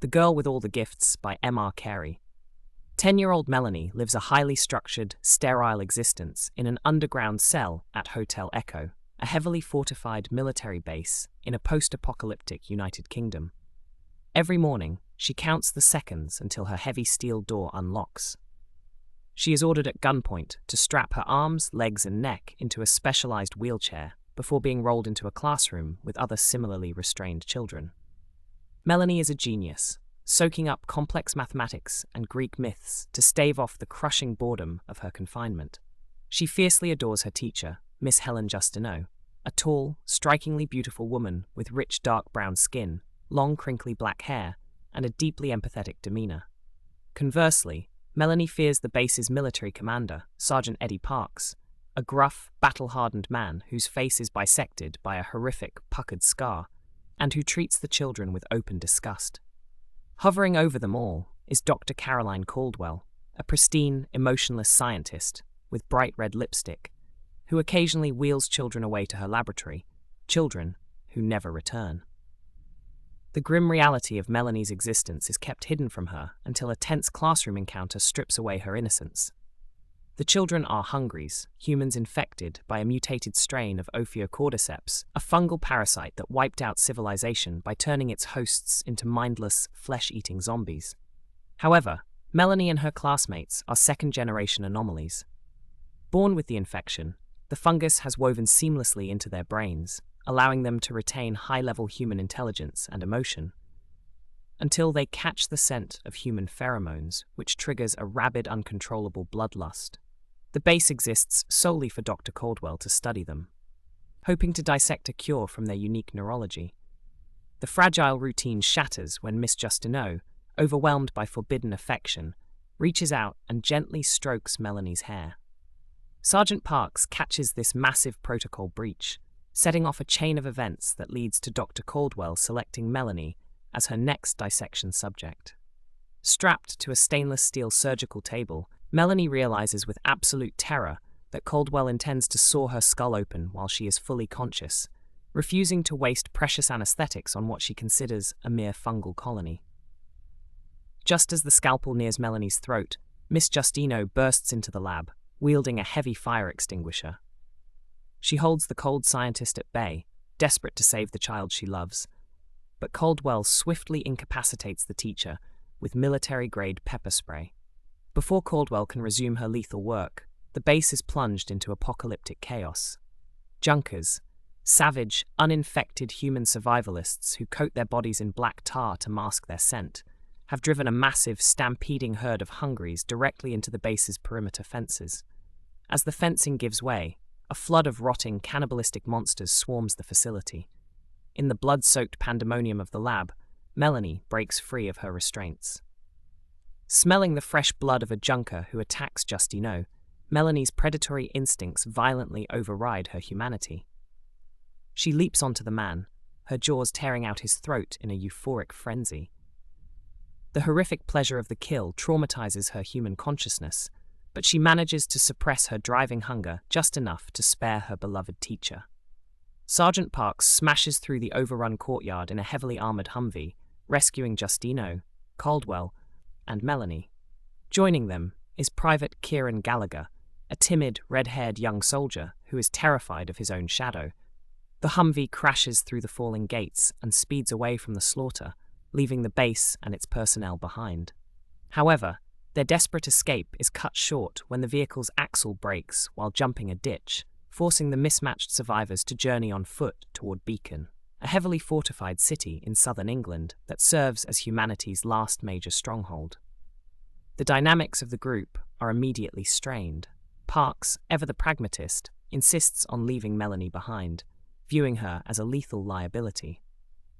The Girl with All the Gifts by M.R. Carey. 10-year-old Melanie lives a highly structured, sterile existence in an underground cell at Hotel Echo, a heavily fortified military base in a post-apocalyptic United Kingdom. Every morning, she counts the seconds until her heavy steel door unlocks. She is ordered at gunpoint to strap her arms, legs, and neck into a specialized wheelchair before being rolled into a classroom with other similarly restrained children. Melanie is a genius, soaking up complex mathematics and Greek myths to stave off the crushing boredom of her confinement. She fiercely adores her teacher, Miss Justineau, a tall, strikingly beautiful woman with rich dark brown skin, long crinkly black hair, and a deeply empathetic demeanor. Conversely, Melanie fears the base's military commander, Sergeant Eddie Parks, a gruff, battle-hardened man whose face is bisected by a horrific, puckered scar, and who treats the children with open disgust. Hovering over them all is Dr. Caroline Caldwell, a pristine, emotionless scientist with bright red lipstick, who occasionally wheels children away to her laboratory, children who never return. The grim reality of Melanie's existence is kept hidden from her until a tense classroom encounter strips away her innocence. The children are hungries, humans infected by a mutated strain of Ophiocordyceps, a fungal parasite that wiped out civilization by turning its hosts into mindless, flesh-eating zombies. However, Melanie and her classmates are second-generation anomalies. Born with the infection, the fungus has woven seamlessly into their brains, allowing them to retain high-level human intelligence and emotion, until they catch the scent of human pheromones, which triggers a rabid, uncontrollable bloodlust. The base exists solely for Dr. Caldwell to study them, hoping to dissect a cure from their unique neurology. The fragile routine shatters when Miss Justineau, overwhelmed by forbidden affection, reaches out and gently strokes Melanie's hair. Sergeant Parks catches this massive protocol breach, setting off a chain of events that leads to Dr. Caldwell selecting Melanie as her next dissection subject. Strapped to a stainless steel surgical table, Melanie realizes with absolute terror that Caldwell intends to saw her skull open while she is fully conscious, refusing to waste precious anesthetics on what she considers a mere fungal colony. Just as the scalpel nears Melanie's throat, Miss Justineau bursts into the lab, wielding a heavy fire extinguisher. She holds the cold scientist at bay, desperate to save the child she loves, but Caldwell swiftly incapacitates the teacher with military-grade pepper spray. Before Caldwell can resume her lethal work, the base is plunged into apocalyptic chaos. Junkers, savage, uninfected human survivalists who coat their bodies in black tar to mask their scent, have driven a massive, stampeding herd of hungries directly into the base's perimeter fences. As the fencing gives way, a flood of rotting, cannibalistic monsters swarms the facility. In the blood-soaked pandemonium of the lab, Melanie breaks free of her restraints. Smelling the fresh blood of a junker who attacks Justineau, Melanie's predatory instincts violently override her humanity. She leaps onto the man, her jaws tearing out his throat in a euphoric frenzy. The horrific pleasure of the kill traumatizes her human consciousness, but she manages to suppress her driving hunger just enough to spare her beloved teacher. Sergeant Parks smashes through the overrun courtyard in a heavily armored Humvee, rescuing Justineau, Caldwell, and Melanie. Joining them is Private Kieran Gallagher, a timid, red-haired young soldier who is terrified of his own shadow. The Humvee crashes through the falling gates and speeds away from the slaughter, leaving the base and its personnel behind. However, their desperate escape is cut short when the vehicle's axle breaks while jumping a ditch, forcing the mismatched survivors to journey on foot toward Beacon, a heavily fortified city in southern England that serves as humanity's last major stronghold. The dynamics of the group are immediately strained. Parks, ever the pragmatist, insists on leaving Melanie behind, viewing her as a lethal liability.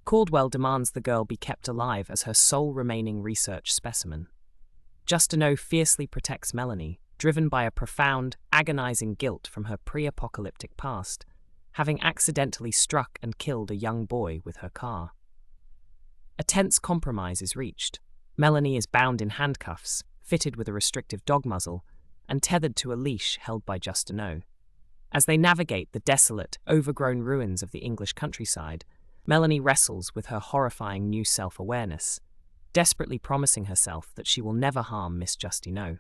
Caldwell demands the girl be kept alive as her sole remaining research specimen. Justineau fiercely protects Melanie, driven by a profound, agonizing guilt from her pre-apocalyptic past, having accidentally struck and killed a young boy with her car. A tense compromise is reached. Melanie is bound in handcuffs, fitted with a restrictive dog muzzle, and tethered to a leash held by Justineau. As they navigate the desolate, overgrown ruins of the English countryside, Melanie wrestles with her horrifying new self-awareness. desperately promising herself that she will never harm Miss Justineau.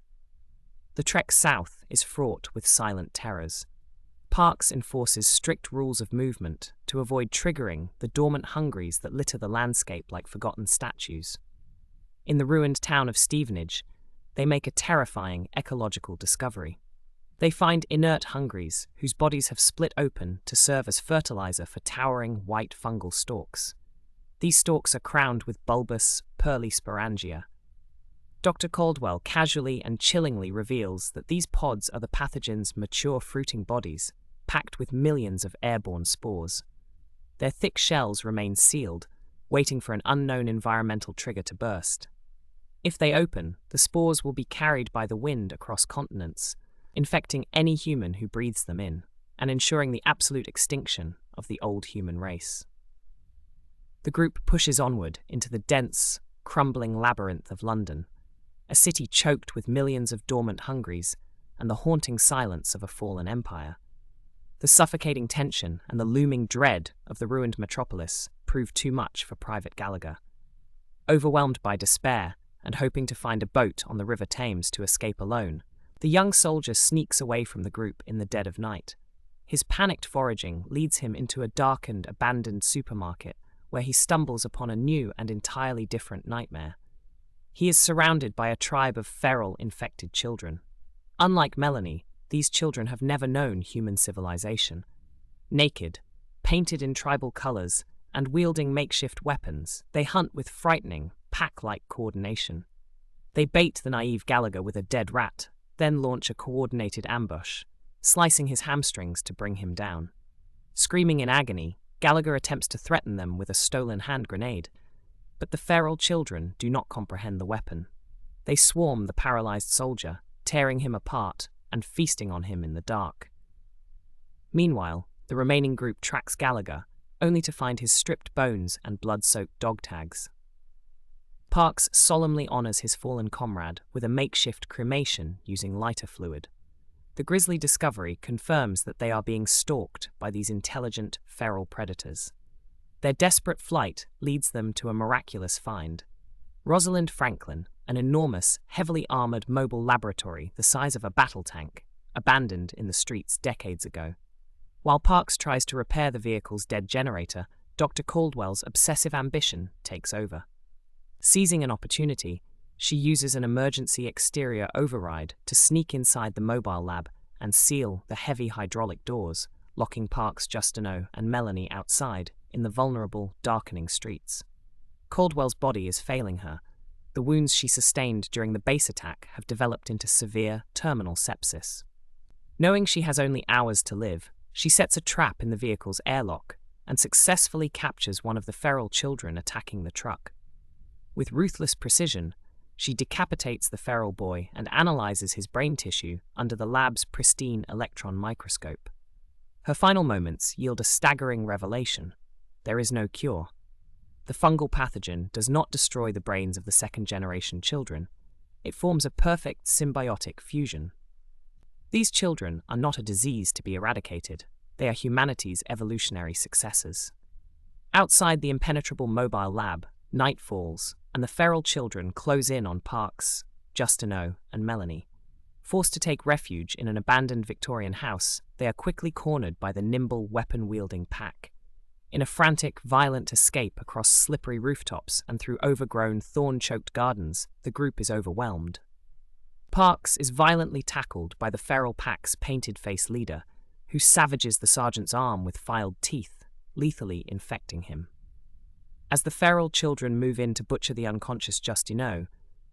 The trek south is fraught with silent terrors. Parks enforces strict rules of movement to avoid triggering the dormant hungries that litter the landscape like forgotten statues. In the ruined town of Stevenage, they make a terrifying ecological discovery. They find inert hungries whose bodies have split open to serve as fertilizer for towering white fungal stalks. These stalks are crowned with bulbous, pearly sporangia. Dr. Caldwell casually and chillingly reveals that these pods are the pathogen's mature fruiting bodies, packed with millions of airborne spores. Their thick shells remain sealed, waiting for an unknown environmental trigger to burst. If they open, the spores will be carried by the wind across continents, infecting any human who breathes them in, and ensuring the absolute extinction of the old human race. The group pushes onward into the dense, crumbling labyrinth of London, a city choked with millions of dormant hungries and the haunting silence of a fallen empire. The suffocating tension and the looming dread of the ruined metropolis prove too much for Private Gallagher. Overwhelmed by despair and hoping to find a boat on the River Thames to escape alone, the young soldier sneaks away from the group in the dead of night. His panicked foraging leads him into a darkened, abandoned supermarket where he stumbles upon a new and entirely different nightmare. He is surrounded by a tribe of feral, infected children. Unlike Melanie, these children have never known human civilization. Naked, painted in tribal colors, and wielding makeshift weapons, they hunt with frightening, pack-like coordination. They bait the naive Gallagher with a dead rat, then launch a coordinated ambush, slicing his hamstrings to bring him down. Screaming in agony, Gallagher attempts to threaten them with a stolen hand grenade, but the feral children do not comprehend the weapon. They swarm the paralyzed soldier, tearing him apart and feasting on him in the dark. Meanwhile, the remaining group tracks Gallagher, only to find his stripped bones and blood-soaked dog tags. Parks solemnly honors his fallen comrade with a makeshift cremation using lighter fluid. The grisly discovery confirms that they are being stalked by these intelligent, feral predators. Their desperate flight leads them to a miraculous find. Rosalind Franklin, an enormous, heavily armored mobile laboratory the size of a battle tank, abandoned in the streets decades ago. While Parks tries to repair the vehicle's dead generator, Dr. Caldwell's obsessive ambition takes over. Seizing an opportunity, she uses an emergency exterior override to sneak inside the mobile lab and seal the heavy hydraulic doors, locking Parks, Justineau, and Melanie outside in the vulnerable, darkening streets. Caldwell's body is failing her. The wounds she sustained during the base attack have developed into severe, terminal sepsis. Knowing she has only hours to live, she sets a trap in the vehicle's airlock and successfully captures one of the feral children attacking the truck. With ruthless precision, she decapitates the feral boy and analyzes his brain tissue under the lab's pristine electron microscope. Her final moments yield a staggering revelation. There is no cure. The fungal pathogen does not destroy the brains of the second-generation children. It forms a perfect symbiotic fusion. These children are not a disease to be eradicated. They are humanity's evolutionary successors. Outside the impenetrable mobile lab, night falls, and the feral children close in on Parks, Justineau, and Melanie. Forced to take refuge in an abandoned Victorian house, they are quickly cornered by the nimble, weapon-wielding pack. In a frantic, violent escape across slippery rooftops and through overgrown, thorn-choked gardens, the group is overwhelmed. Parks is violently tackled by the feral pack's painted-face leader, who savages the sergeant's arm with filed teeth, lethally infecting him. As the feral children move in to butcher the unconscious Justineau,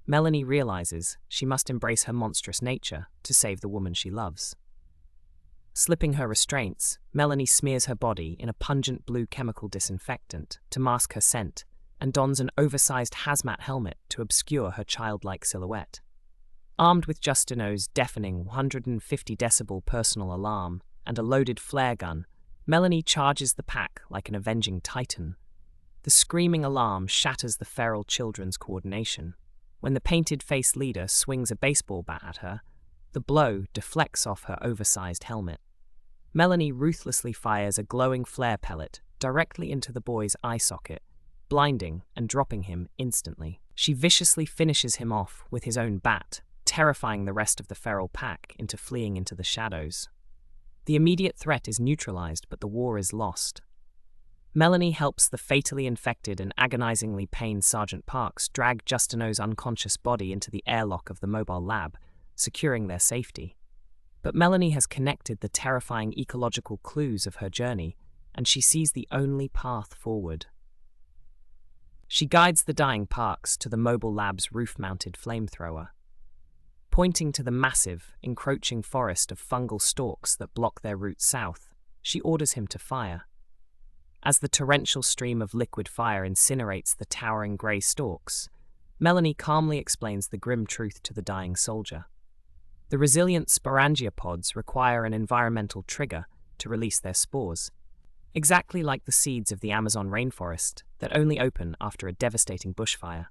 Melanie realizes she must embrace her monstrous nature to save the woman she loves. Slipping her restraints, Melanie smears her body in a pungent blue chemical disinfectant to mask her scent and dons an oversized hazmat helmet to obscure her childlike silhouette. Armed with Justineau's deafening 150 decibel personal alarm and a loaded flare gun, Melanie charges the pack like an avenging titan. The screaming alarm shatters the feral children's coordination. When the painted-faced leader swings a baseball bat at her, the blow deflects off her oversized helmet. Melanie ruthlessly fires a glowing flare pellet directly into the boy's eye socket, blinding and dropping him instantly. She viciously finishes him off with his own bat, terrifying the rest of the feral pack into fleeing into the shadows. The immediate threat is neutralized, but the war is lost. Melanie helps the fatally infected and agonizingly pained Sergeant Parks drag Justineau's unconscious body into the airlock of the mobile lab, securing their safety. But Melanie has connected the terrifying ecological clues of her journey, and she sees the only path forward. She guides the dying Parks to the mobile lab's roof-mounted flamethrower. Pointing to the massive, encroaching forest of fungal stalks that block their route south, she orders him to fire. As the torrential stream of liquid fire incinerates the towering grey stalks, Melanie calmly explains the grim truth to the dying soldier. The resilient sporangiopods require an environmental trigger to release their spores, exactly like the seeds of the Amazon rainforest that only open after a devastating bushfire.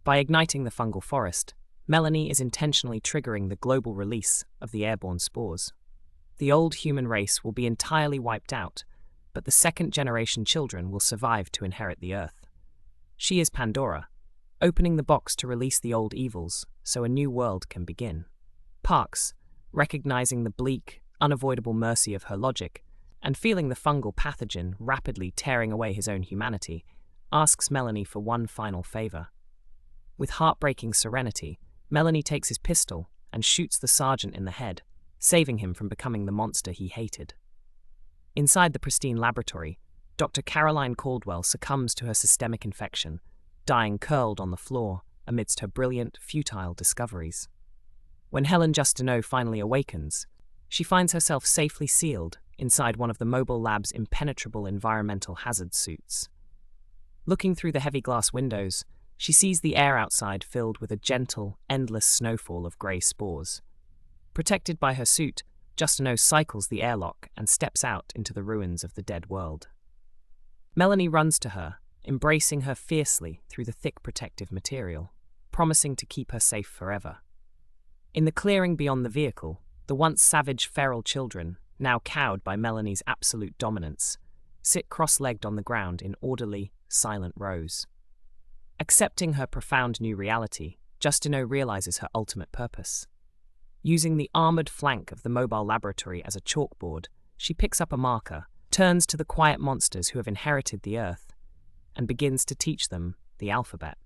By igniting the fungal forest, Melanie is intentionally triggering the global release of the airborne spores. The old human race will be entirely wiped out, but the second-generation children will survive to inherit the Earth. She is Pandora, opening the box to release the old evils so a new world can begin. Parks, recognizing the bleak, unavoidable mercy of her logic, and feeling the fungal pathogen rapidly tearing away his own humanity, asks Melanie for one final favor. With heartbreaking serenity, Melanie takes his pistol and shoots the sergeant in the head, saving him from becoming the monster he hated. Inside the pristine laboratory, Dr. Caroline Caldwell succumbs to her systemic infection, dying curled on the floor amidst her brilliant, futile discoveries. When Helen Justineau finally awakens, she finds herself safely sealed inside one of the mobile lab's impenetrable environmental hazard suits. Looking through the heavy glass windows, she sees the air outside filled with a gentle, endless snowfall of grey spores. Protected by her suit, Justineau cycles the airlock and steps out into the ruins of the dead world. Melanie runs to her, embracing her fiercely through the thick protective material, promising to keep her safe forever. In the clearing beyond the vehicle, the once savage feral children, now cowed by Melanie's absolute dominance, sit cross-legged on the ground in orderly, silent rows. Accepting her profound new reality, Justineau realizes her ultimate purpose. Using the armored flank of the mobile laboratory as a chalkboard, she picks up a marker, turns to the quiet monsters who have inherited the Earth, and begins to teach them the alphabet.